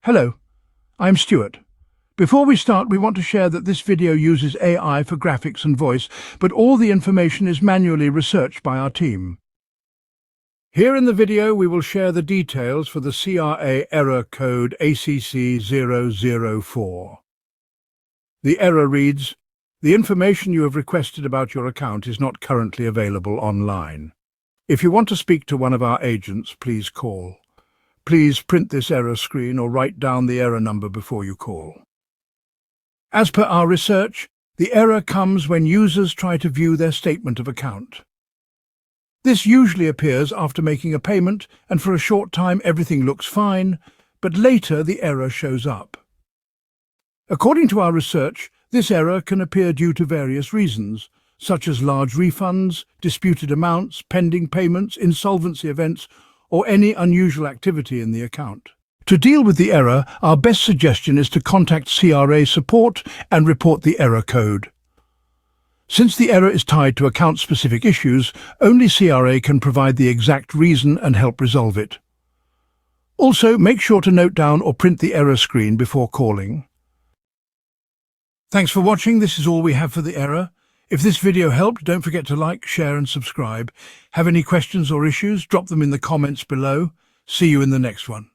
Hello, I'm Stuart. Before we start, we want to share that this video uses AI for graphics and voice, but all the information is manually researched by our team. Here in the video, we will share the details for the CRA error code ACC-004. The error reads, "The information you have requested about your account is not currently available online. If you want to speak to one of our agents, please call. Please print this error screen or write down the error number before you call." As per our research, the error comes when users try to view their statement of account. This usually appears after making a payment, and for a short time everything looks fine, but later the error shows up. According to our research, this error can appear due to various reasons, such as large refunds, disputed amounts, pending payments, insolvency events, or any unusual activity in the account. To deal with the error, our best suggestion is to contact CRA support and report the error code. Since the error is tied to account-specific issues, only CRA can provide the exact reason and help resolve it. Also, make sure to note down or print the error screen before calling. Thanks for watching. This is all we have for the error. If this video helped, don't forget to like, share and subscribe. Have any questions or issues? Drop them in the comments below. See you in the next one.